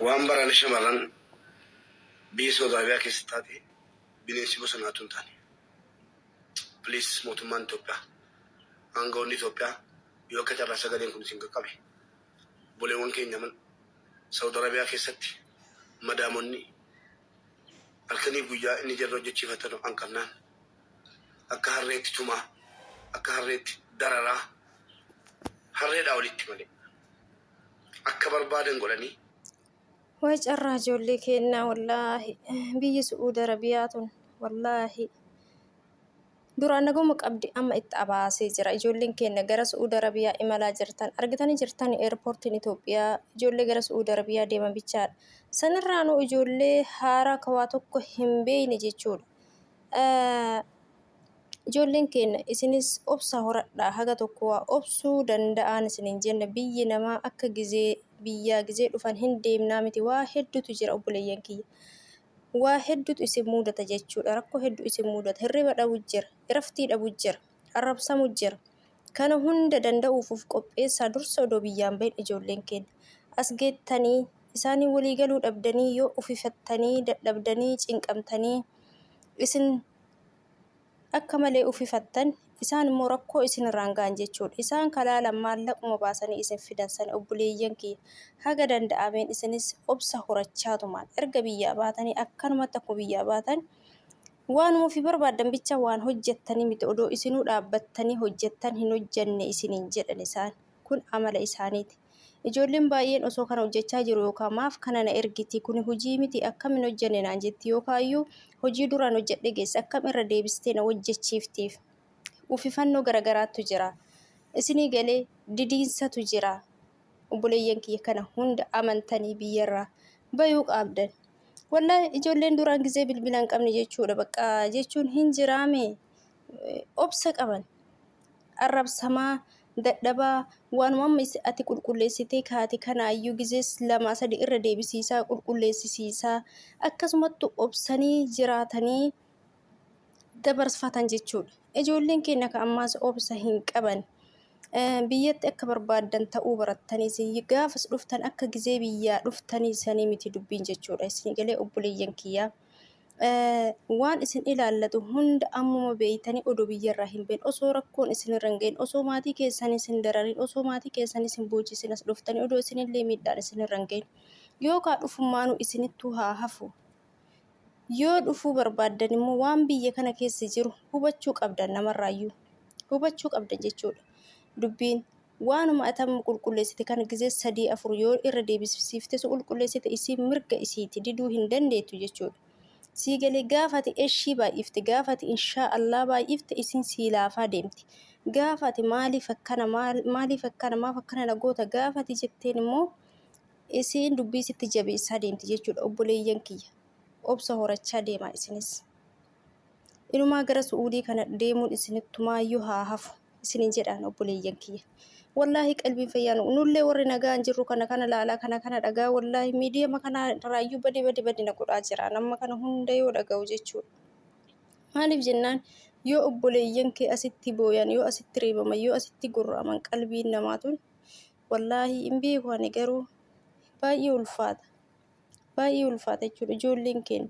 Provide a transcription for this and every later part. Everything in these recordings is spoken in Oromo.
waan baraan shamarran biyya Saawud Arabiyaa keessa taate bineensi bosonaa tun taane. Please mootummaan Itoophiyaa aangawoonni Itoophiyaa yoo akka carraa sagaleen kun isin qaqqabe boleewwan keenya Saawud Arabiyaa keessatti madaamonni halkanii guyyaa inni jarra hojjechiifatan hanqannaan akka harreetti tumaa akka harreetti dararaa harreedhaa walitti malee akka barbaadan godhanii وجرى جولي كنا والله بيجي سعود ربيعتون والله دوران نقوم قبدي أما إتعباسي جرى جولين كنا جرى سعود ربيع إملا جرتان أرجتني جرتان إيربورت إثيوبيا جولي جرى سعود ربيع ديما بيشار سنرانو جولي هارا كواتوك همبي نجيشول جولين كنا إسنيس أبصا هردا حاجة تقوى أبصو دندان سنين جن بيجي نما أكا جزء biyyaa gizee dhufan hin deemnaa miti waa hedduutu jira obboleeyyan kiyya waa hedduutu isin mudata jechuudha rakkoo hedduu isin mudata hirriba dhabu jira iraftii dhabu jira arrabsamu jira kana hunda danda'uuf qopheessaa dursa odoo biyyaan bahin ijoolleen keenya as geettanii isaanii walii galuu dhabdanii yoo ufifattanii dadhabdanii cinqamtanii isin akka malee ufifattan isaan immoo rakkoo isin irraan ga'an jechuudha isaan kalaalan maallaquma baasanii isin fidan sana obboleeyyan kiyya haga danda'ameen isinis obsa horachaatumaan erga biyyaa baatanii akkanumatti akkuma biyyaa baatan waanuma fi barbaadan bicha waan hojjettanii miti odoo isinuu dhaabbattanii hojjettan hin hojjenne isiniin jedhan isaan kun amala isaaniiti ijoolleen baay'een osoo kana hojjechaa jiru yookaan maaf kana na ergiti kun hojii miti akkamiin hojjenne naan jetti yookaan iyyuu hojii duraan hojjedhe geesse akkam irra deebistee na hojjechiiftiif ufifannoo garagaraatu jira isinii galee didiinsatu jira obboleeyyan kiyya kana hunda amantanii biyyarraa bayuu qabdan wallahi ijoolleen duraan gizee bilbila hin qabne jechuudha bakka jechuun hin jiraame obsa qaban arrabsamaa dadhabaa waanuma ati qulqulleessitee kaati kanaayyuu gizees 2-3 irra deebisiisaa qulqulleessisiisaa akkasumatti obsanii jiraatanii dabarfatan jechuudha ijoolleen keenya ka ammaas obsa hin qaban biyyatti akka barbaadan ta'uu barattanii gaafas dhuftan akka gizee biyyaa dhuftanii sanii miti dubbiin jechuudha isin galee obboleeyyan kiyyaa waan isin ilaallatu hunda ammuma beeytanii odoo biyyarraa hin been osoo rakkoon isin irra hin ga'in osoo maatii keessanii isin dararin osoo maatii keessanii isin boojisin as dhuftanii odoo isinillee miidhaan isin irra hin ga'in yookaan dhufummaanuu isinittuu haa hafu yoo dhufuu barbaadan immoo waan biyya kana keessa jiru hubachuu qabdan namarraayyuu hubachuu qabdan jechuudha dubbiin waanuma atam qulqulleessite kana gizee 3-4 yoo irra deebisiifte su qulqulleessite isin mirga isiiti diduu hin dandeettu jechuudha sii galee gaafati eshii baay'ifte gaafati inshaa Allah baay'ifte isin siilaafaa deemti gaafati maaliif akkana maaf akkana nagoota gaafati jetteen immoo isin dubbii sitti jabeessaa deemti jechuudha obboleeyyan kiyya obsa horachaa deemaa isinis inumaa gara Suudii kana deemuun isinittumaayyuu haa hafu isinin jedhaan obboleeyyan kiyya wallahi qalbiin fayyaan nullee warri nagaan jirru kana laalaa kana dhagaa wallahi miidiyaa kana raayyuu badi na godhaa jira nama kana hunda yoo dhaga'u jechuudha maaliif jennaan yoo obboleeyyan kee asitti booyan yoo asitti reebaman yoo asitti gurraaman qalbiin namaatun wallahi hin beeku ani garuu baay'ee ulfaata jechuudha ijoolleen keenya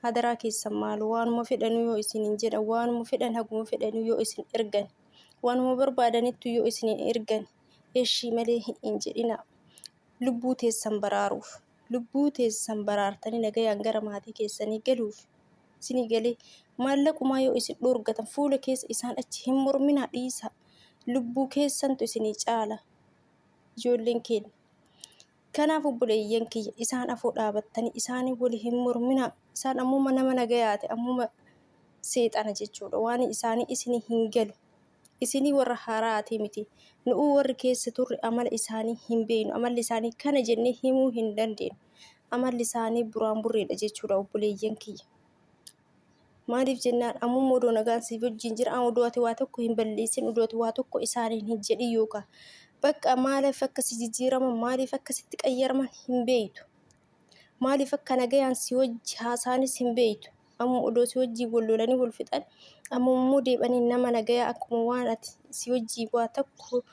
hadaraa keessan maal waanuma fedhanuu yoo isinin jedhan waanuma fedhan haguma fedhanuu yoo isin ergan waanuma barbaadanitti yoo isin ergan eshii malee hin jedhina lubbuu teessan baraaruuf lubbuu teessan baraartanii nagayaan gara maatii keessanii galuuf isinii galee maallaqumaa yoo isin dhorgatan fuula keessa isaan achi hin mormina dhiisa lubbuu keessantu isinii caala ijoolleen keenya kanaaf obboleeyyan kiyya isaan afoo dhaabattanii isaanii wali hin mormina isaan ammuma nama nagayaate ammuma seexana jechuudha waan isaanii isinii hin galu isinii warra haaraati miti nu'uu warri keessa turre amala isaanii hin beeknu amalli isaanii kana jennee himuu hin dandeenyu amalli isaanii buraan burreedha jechuudha obboleeyyan kiyya maaliif jennaan ammuma odoo nagaan siif wajjin jira odoo ati waa tokko hin balleessin odoo ati waa tokko isaaniin hin jedhin yookaan bakka maaliif akkasi jijjiiraman maaliif akkasitti qayyaraman hin beektu maaliif akka nagayaan si wajji haasaanis hin beektu amma odoo si wajji wal lolanii wal fixan amma immoo deebanii nama nagayaa akkuma waan ati si wajji waa tokko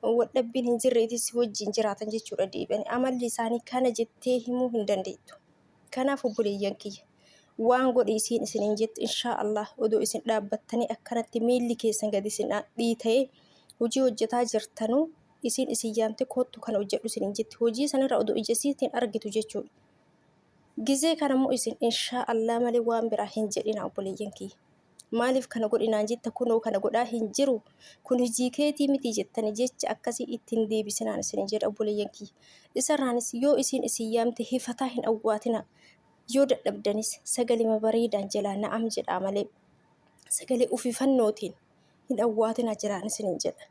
waldhabbiin hin jirreetis wajjin jiraatan jechuudha deebi'anii. Amalli isaanii kana jettee himuu hin dandeettu. Kanaaf obboleeyyan kiyya waan godhe isiin isiniin jettu inshaallah odoo isin dhaabbattanii akkanatti miilli keessan gadi isin dhiitee hojii hojjetaa jirtanuu isiin isin yaamte kottu kana hojjedhu isiniin jetti. Hojii sanarra odoo ija isiitiin argitu jechuudha. Gizee kanammoo isin inshaallah malee waan biraa hin jedhina obboleeyyan kiyya. Maaliif kana godhinaan jetta kunoo kana godhaa hin jiru kun hojii keetii miti jettanii jecha akkasii ittiin deebisinaan isiniin jedha obboleeyyan kiyya. Isarraanis yoo isin yaamte hifataa hin awwaatina. Yoo dadhabdanis sagalee bareedaan jalaa na'am jedhaa malee sagalee ufifannootiin hin awwaatina jiraan isiniin jedha.